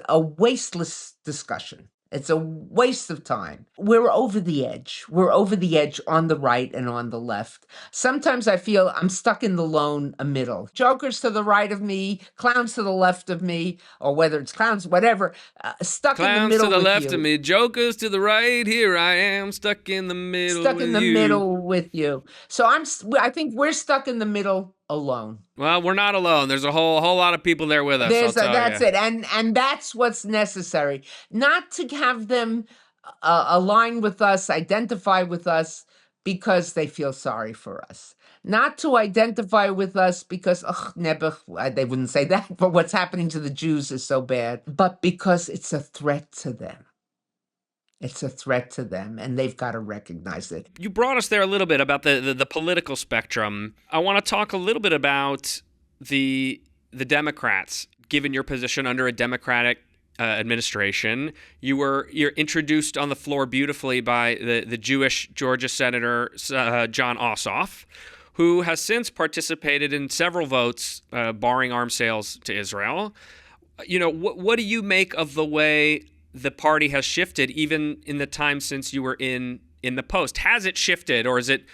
[SPEAKER 1] a wasteless discussion. It's a waste of time. We're over the edge. We're over the edge on the right and on the left. Sometimes I feel I'm stuck in the lone middle. Jokers to the right of me, clowns to the left of me, or whether it's clowns, whatever, stuck in the
[SPEAKER 2] Clowns to
[SPEAKER 1] middle
[SPEAKER 2] the
[SPEAKER 1] with
[SPEAKER 2] left of
[SPEAKER 1] you.
[SPEAKER 2] me, jokers to the right. Here I am, stuck in the middle
[SPEAKER 1] Stuck
[SPEAKER 2] with
[SPEAKER 1] in the
[SPEAKER 2] you.
[SPEAKER 1] middle with you. So I think we're stuck in the middle alone.
[SPEAKER 2] Well, we're not alone. There's a whole lot of people there with us.
[SPEAKER 1] That's it, and that's what's necessary. Not to have them align with us, identify with us because they feel sorry for us. Not to identify with us because they wouldn't say that, but what's happening to the Jews is so bad, but because it's a threat to them. It's a threat to them, and they've got to recognize it.
[SPEAKER 2] You brought us there a little bit about the political spectrum. I want to talk a little bit about the Democrats. Given your position under a Democratic administration, you're introduced on the floor beautifully by the Jewish Georgia Senator Jon Ossoff, who has since participated in several votes barring arms sales to Israel. What do you make of the way the party has shifted, even in the time since you were in the post? Has it shifted, or is it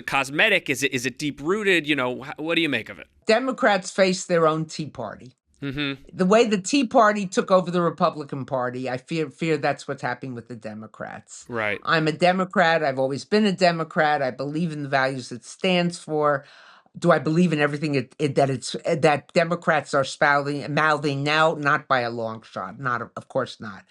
[SPEAKER 2] cosmetic? Is it deep rooted? What do you make of it?
[SPEAKER 1] Democrats face their own Tea Party.
[SPEAKER 2] Mm-hmm.
[SPEAKER 1] The way the Tea Party took over the Republican Party, I fear that's what's happening with the Democrats.
[SPEAKER 2] Right.
[SPEAKER 1] I'm a Democrat. I've always been a Democrat. I believe in the values it stands for. Do I believe in everything that Democrats are mouthing now? Not by a long shot. Of course not.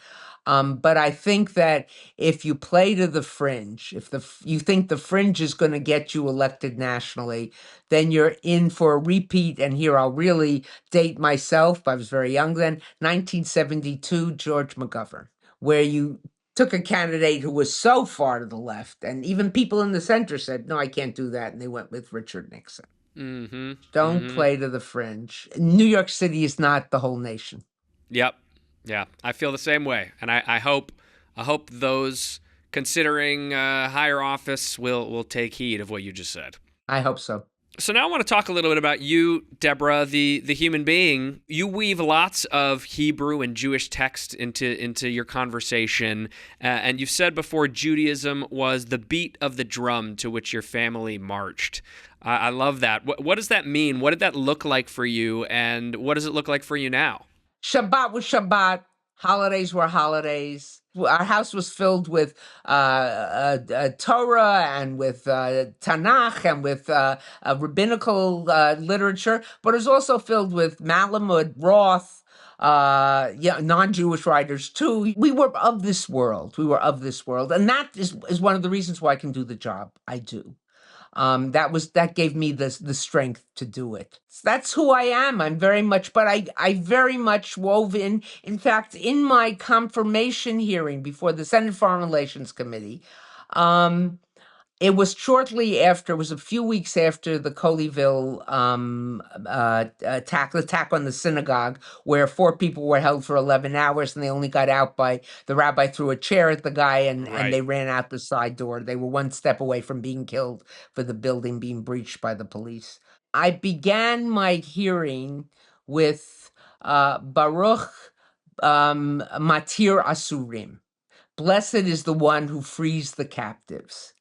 [SPEAKER 1] But I think that if you play to the fringe, if you think the fringe is going to get you elected nationally, then you're in for a repeat. And here I'll really date myself. I was very young then. 1972, George McGovern, where you took a candidate who was so far to the left, and even people in the center said, no, I can't do that. And they went with Richard Nixon.
[SPEAKER 2] Mm-hmm.
[SPEAKER 1] Don't play to the fringe. New York City is not the whole nation.
[SPEAKER 2] Yep. Yeah, I feel the same way, and I hope those considering higher office will take heed of what you just said.
[SPEAKER 1] I hope so.
[SPEAKER 2] So now I want to talk a little bit about you, Deborah, the human being. You weave lots of Hebrew and Jewish text into your conversation, and you've said before Judaism was the beat of the drum to which your family marched. I love that. What does that mean? What did that look like for you, and what does it look like for you now?
[SPEAKER 1] Shabbat was Shabbat. Holidays were holidays. Our house was filled with Torah and with Tanakh and with rabbinical literature, but it was also filled with Malamud, Roth, non-Jewish writers too. We were of this world. And that is one of the reasons why I can do the job I do. That gave me the strength to do it. That's who I am. I'm very much, but I very much wove in fact, in my confirmation hearing before the Senate Foreign Relations Committee, it was it was a few weeks after the Colleyville attack on the synagogue, where 4 people were held for 11 hours and they only got out by the rabbi threw a chair at the guy and they ran out the side door. They were one step away from being killed for the building being breached by the police. I began my hearing with Baruch Matir Asurim. Blessed is the one who frees the captives.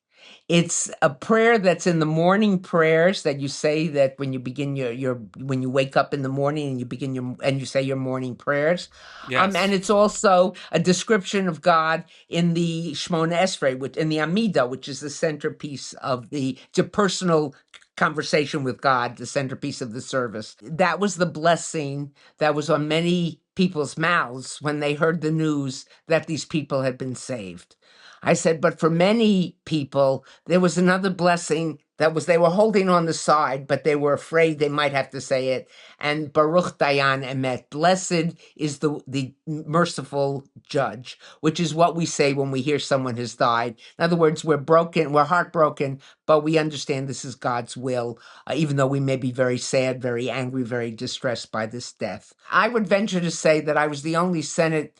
[SPEAKER 1] It's a prayer that's in the morning prayers that you say that when you begin your when you wake up in the morning and you begin you say your morning prayers.
[SPEAKER 2] Yes.
[SPEAKER 1] And it's also a description of God in the Shmona Esrei, which in the Amida, which is the centerpiece of the personal conversation with God, the centerpiece of the service. That was the blessing that was on many people's mouths when they heard the news that these people had been saved. I said, but for many people, there was another blessing that was they were holding on the side, but they were afraid they might have to say it. And Baruch Dayan Emet, blessed is the merciful judge, which is what we say when we hear someone has died. In other words, we're broken, we're heartbroken, but we understand this is God's will, even though we may be very sad, very angry, very distressed by this death. I would venture to say that I was the only Senate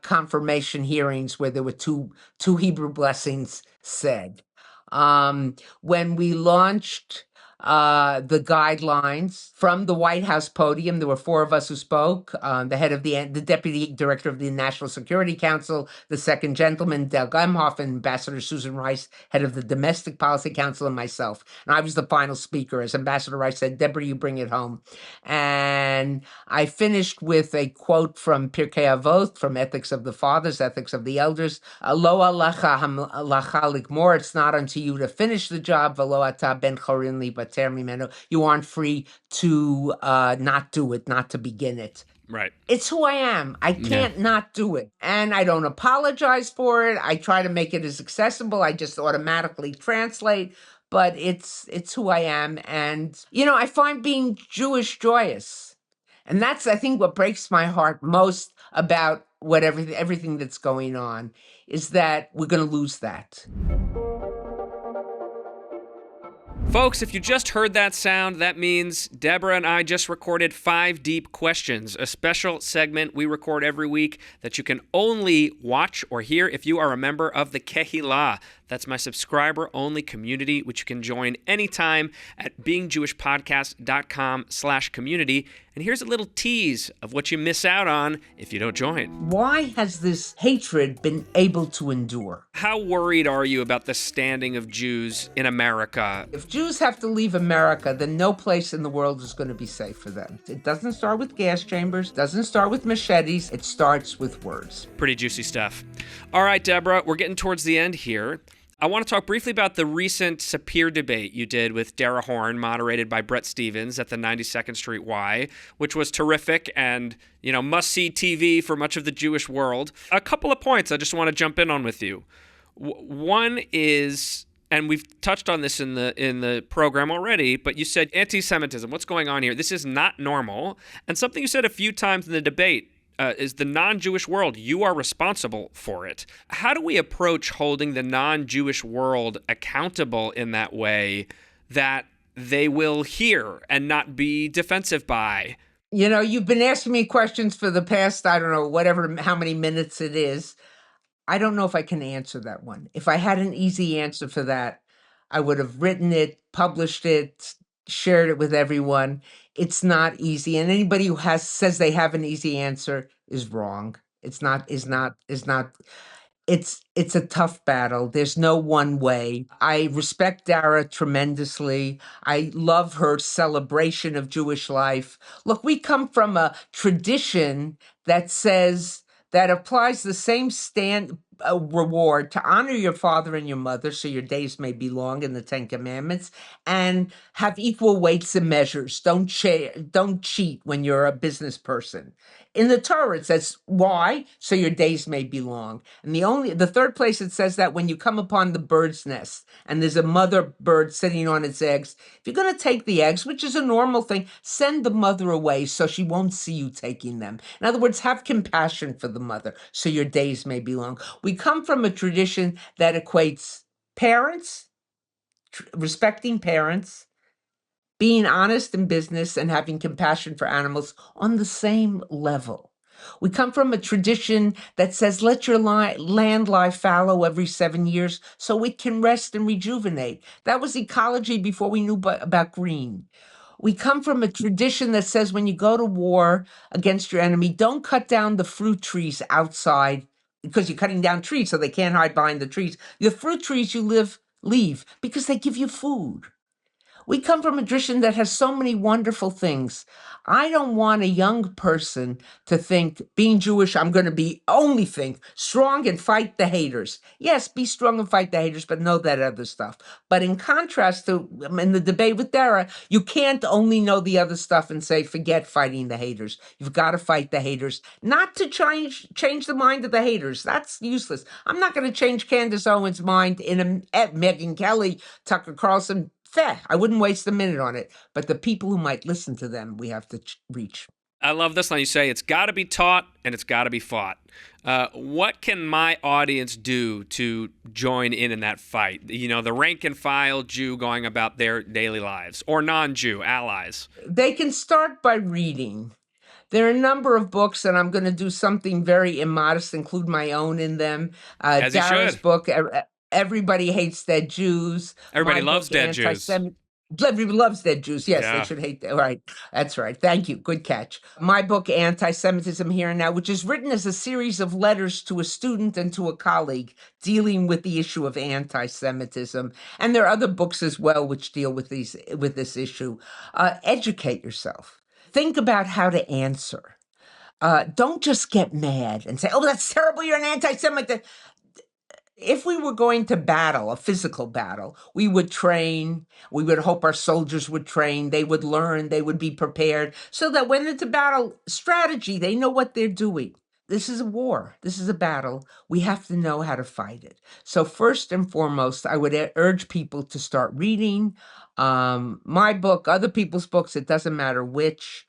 [SPEAKER 1] confirmation hearings where there were two Hebrew blessings said. When we launched the guidelines from the White House podium, there were four of us who spoke: the head of the deputy director of the National Security Council, the second gentleman, Del Gemhoff, and Ambassador Susan Rice, head of the Domestic Policy Council, and myself. And I was the final speaker. As Ambassador Rice said, "Deborah, you bring it home." And I finished with a quote from Pirkei Avot, from Ethics of the Fathers, Ethics of the Elders. Lo alacha ligmor, it's not unto you to finish the job. Velo ata ben chorin libater mimeno. You aren't free to not do it, not to begin it.
[SPEAKER 2] Right.
[SPEAKER 1] It's who I am. I can't not do it. And I don't apologize for it. I try to make it as accessible. I just automatically translate. But it's who I am. And, I find being Jewish joyous. And that's, I think, what breaks my heart most about everything that's going on, is that we're going to lose that.
[SPEAKER 2] Folks, if you just heard that sound, that means Deborah and I just recorded 5 Deep Questions, a special segment we record every week that you can only watch or hear if you are a member of the Kehillah. That's my subscriber-only community, which you can join anytime at beingjewishpodcast.com/community. And here's a little tease of what you miss out on if you don't join.
[SPEAKER 1] Why has this hatred been able to endure?
[SPEAKER 2] How worried are you about the standing of Jews in America?
[SPEAKER 1] If Jews have to leave America, then no place in the world is going to be safe for them. It doesn't start with gas chambers, doesn't start with machetes, it starts with words.
[SPEAKER 2] Pretty juicy stuff. All right, Deborah, we're getting towards the end here. I want to talk briefly about the recent Sapir debate you did with Dara Horn, moderated by Brett Stevens at the 92nd Street Y, which was terrific and, must-see TV for much of the Jewish world. A couple of points I just want to jump in on with you. One is, and we've touched on this in the program already, but you said anti-Semitism. What's going on here? This is not normal. And something you said a few times in the debate is the non-Jewish world. You are responsible for it. How do we approach holding the non-Jewish world accountable in that way that they will hear and not be defensive by?
[SPEAKER 1] You've been asking me questions for the past, I don't know, how many minutes it is. I don't know if I can answer that one. If I had an easy answer for that, I would have written it, published it, shared it with everyone. It's not easy. And anybody who says they have an easy answer is wrong. It's a tough battle. There's no one way. I respect Dara tremendously. I love her celebration of Jewish life. Look, we come from a tradition that applies the same reward to honor your father and your mother so your days may be long in the Ten Commandments, and have equal weights and measures. Don't cheat when you're a business person. In the Torah, it says, why? So your days may be long. And the third place it says that when you come upon the bird's nest and there's a mother bird sitting on its eggs, if you're going to take the eggs, which is a normal thing, send the mother away so she won't see you taking them. In other words, have compassion for the mother so your days may be long. We come from a tradition that equates parents, respecting parents, being honest in business, and having compassion for animals on the same level. We come from a tradition that says, let your land lie fallow every 7 years so it can rest and rejuvenate. That was ecology before we knew about green. We come from a tradition that says when you go to war against your enemy, don't cut down the fruit trees outside because you're cutting down trees so they can't hide behind the trees. The fruit trees you leave because they give you food. We come from a tradition that has so many wonderful things. I don't want a young person to think, being Jewish, I'm going to only think strong and fight the haters. Yes, be strong and fight the haters, but know that other stuff. But in contrast to in the debate with Dara, you can't only know the other stuff and say, forget fighting the haters. You've got to fight the haters, not to change the mind of the haters. That's useless. I'm not going to change Candace Owens' mind in Megyn Kelly, Tucker Carlson. I wouldn't waste a minute on it. But the people who might listen to them, we have to reach.
[SPEAKER 2] I love this line. You say it's got to be taught and it's got to be fought. What can my audience do to join in that fight? You know, the rank and file Jew going about their daily lives, or non-Jew allies.
[SPEAKER 1] They can start by reading. There are a number of books, and I'm going to do something very immodest, include my own in them.
[SPEAKER 2] As
[SPEAKER 1] Dara's book, Everybody Hates Dead Jews.
[SPEAKER 2] Everybody loves dead Jews.
[SPEAKER 1] Everybody loves dead Jews. Yes, They should hate that. Right. That's right. Thank you. Good catch. My book, Anti-Semitism Here and Now, which is written as a series of letters to a student and to a colleague dealing with the issue of anti-Semitism. And there are other books as well which deal with this issue. Educate yourself. Think about how to answer. Don't just get mad and say, oh, that's terrible, you're an anti-Semite. If we were going to battle, a physical battle, we would train. We would hope our soldiers would train. They would learn. They would be prepared so that when it's a battle strategy, they know what they're doing. This is a war. This is a battle. We have to know how to fight it. So first and foremost, I would urge people to start reading my book, other people's books. It doesn't matter which.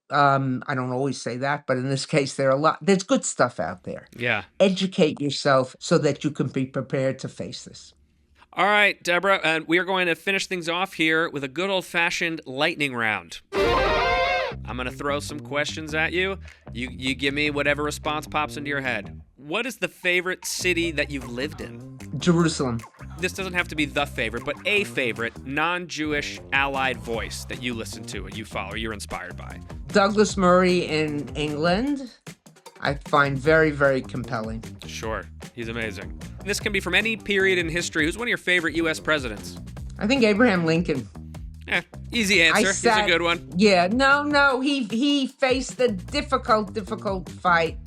[SPEAKER 1] I don't always say that, but in this case, there's good stuff out there.
[SPEAKER 2] Yeah.
[SPEAKER 1] Educate yourself so that you can be prepared to face this.
[SPEAKER 2] All right, Deborah, we are going to finish things off here with a good old-fashioned lightning round. I'm going to throw some questions at you. You give me whatever response pops into your head. What is the favorite city that you've lived in?
[SPEAKER 1] Jerusalem.
[SPEAKER 2] This doesn't have to be the favorite, but a favorite non-Jewish allied voice that you listen to and you follow, you're inspired by.
[SPEAKER 1] Douglas Murray in England, I find very, very compelling.
[SPEAKER 2] Sure. He's amazing. This can be from any period in history. Who's one of your favorite U.S. presidents?
[SPEAKER 1] I think Abraham Lincoln.
[SPEAKER 2] Easy answer. He's a good one.
[SPEAKER 1] Yeah, no. He faced a difficult fight,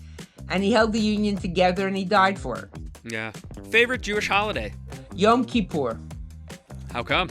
[SPEAKER 1] and he held the Union together, and he died for it.
[SPEAKER 2] Yeah. Favorite Jewish holiday?
[SPEAKER 1] Yom Kippur.
[SPEAKER 2] How come?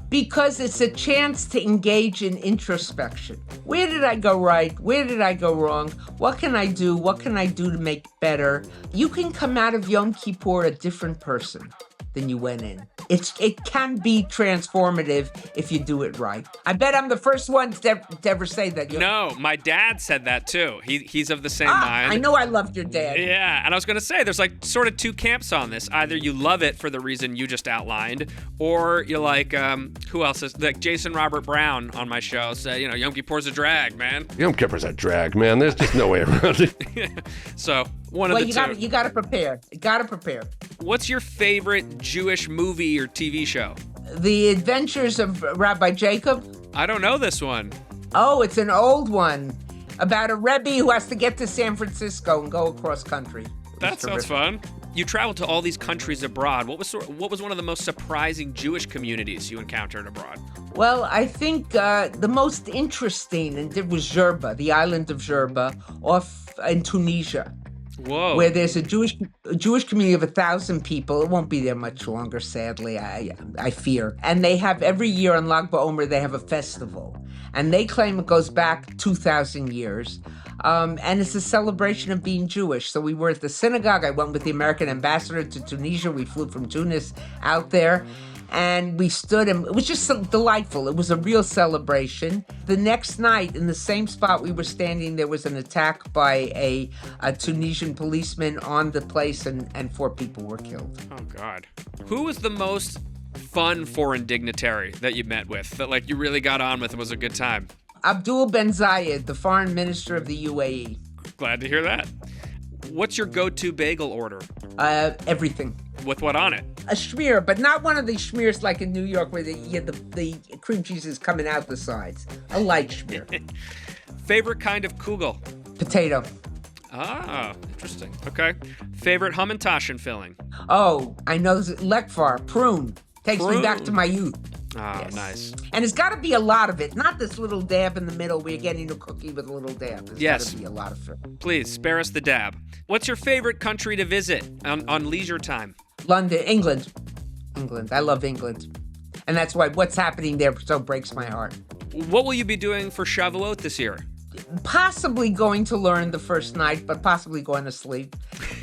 [SPEAKER 1] Because it's a chance to engage in introspection. Where did I go right? Where did I go wrong? What can I do? What can I do to make better? You can come out of Yom Kippur a different person than you went in. It can be transformative if you do it right. I bet I'm the first one to ever say that.
[SPEAKER 2] No, my dad said that too. He's of the same mind.
[SPEAKER 1] I know I loved your dad.
[SPEAKER 2] Yeah, and I was going to say, there's like sort of two camps on this. Either you love it for the reason you just outlined, or you're like, who else is, like Jason Robert Brown on my show said, Yom Kippur's a drag, man.
[SPEAKER 3] Yom Kippur's a drag, man. There's just no way around it.
[SPEAKER 2] So, one of the two.
[SPEAKER 1] You got to prepare. You got to prepare.
[SPEAKER 2] What's your favorite Jewish movie or TV show?
[SPEAKER 1] The Adventures of Rabbi Jacob.
[SPEAKER 2] I don't know this one.
[SPEAKER 1] Oh, it's an old one about a Rebbe who has to get to San Francisco and go across country.
[SPEAKER 2] That sounds fun. You traveled to all these countries abroad. What was one of the most surprising Jewish communities you encountered abroad?
[SPEAKER 1] Well, I think the most interesting was Jerba, the island of Jerba, off in Tunisia.
[SPEAKER 2] Whoa.
[SPEAKER 1] Where there's a Jewish community of 1,000 people. It won't be there much longer, sadly, I fear. And they have, every year on Lag BaOmer, they have a festival. And they claim it goes back 2,000 years. And it's a celebration of being Jewish. So we were at the synagogue. I went with the American ambassador to Tunisia. We flew from Tunis out there. And we stood, and it was just so delightful. It was a real celebration. The next night, in the same spot we were standing, there was an attack by a Tunisian policeman on the place, and 4 people were killed.
[SPEAKER 2] Oh, God. Who was the most fun foreign dignitary that you met with, that you really got on with and was a good time?
[SPEAKER 1] Abdul Ben Zayed, the foreign minister of the UAE.
[SPEAKER 2] Glad to hear that. What's your go-to bagel order?
[SPEAKER 1] Everything.
[SPEAKER 2] With what on it?
[SPEAKER 1] A schmear, but not one of these schmears like in New York where the cream cheese is coming out the sides. A light schmear.
[SPEAKER 2] Favorite kind of kugel?
[SPEAKER 1] Potato.
[SPEAKER 2] Ah, interesting. Okay. Favorite Hamantaschen filling?
[SPEAKER 1] Oh, I know. Lekvar, prune. Takes me back to my youth.
[SPEAKER 2] Ah,
[SPEAKER 1] Yes.
[SPEAKER 2] nice.
[SPEAKER 1] And it's got to be a lot of it, not this little dab in the middle where you're getting a cookie with a little dab. There's got to be a lot of it.
[SPEAKER 2] Please, spare us the dab. What's your favorite country to visit on leisure time?
[SPEAKER 1] London, England. England. I love England. And that's why what's happening there so breaks my heart.
[SPEAKER 2] What will you be doing for Shavuot this year?
[SPEAKER 1] Possibly going to learn the first night, but possibly going to sleep.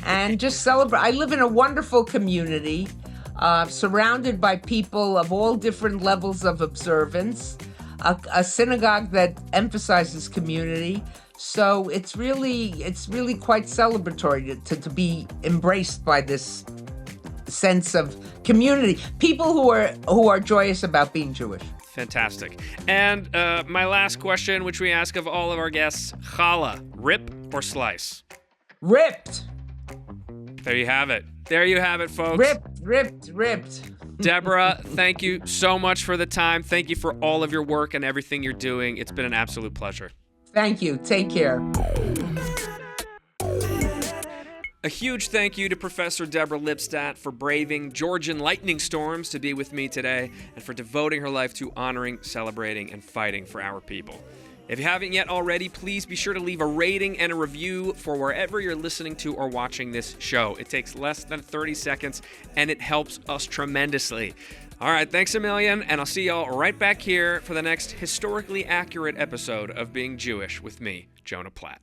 [SPEAKER 1] And just celebrate. I live in a wonderful community, surrounded by people of all different levels of observance, a synagogue that emphasizes community. So it's really quite celebratory to be embraced by this sense of community. People who are joyous about being Jewish.
[SPEAKER 2] Fantastic. And my last question, which we ask of all of our guests, challah, rip or slice?
[SPEAKER 1] Ripped.
[SPEAKER 2] There you have it. There you have it, folks.
[SPEAKER 1] Ripped.
[SPEAKER 2] Deborah, thank you so much for the time. Thank you for all of your work and everything you're doing. It's been an absolute pleasure.
[SPEAKER 1] Thank you. Take care.
[SPEAKER 2] A huge thank you to Professor Deborah Lipstadt for braving Georgian lightning storms to be with me today and for devoting her life to honoring, celebrating, and fighting for our people. If you haven't yet already, please be sure to leave a rating and a review for wherever you're listening to or watching this show. It takes less than 30 seconds, and it helps us tremendously. All right, thanks a million, and I'll see y'all right back here for the next historically accurate episode of Being Jewish with me, Jonah Platt.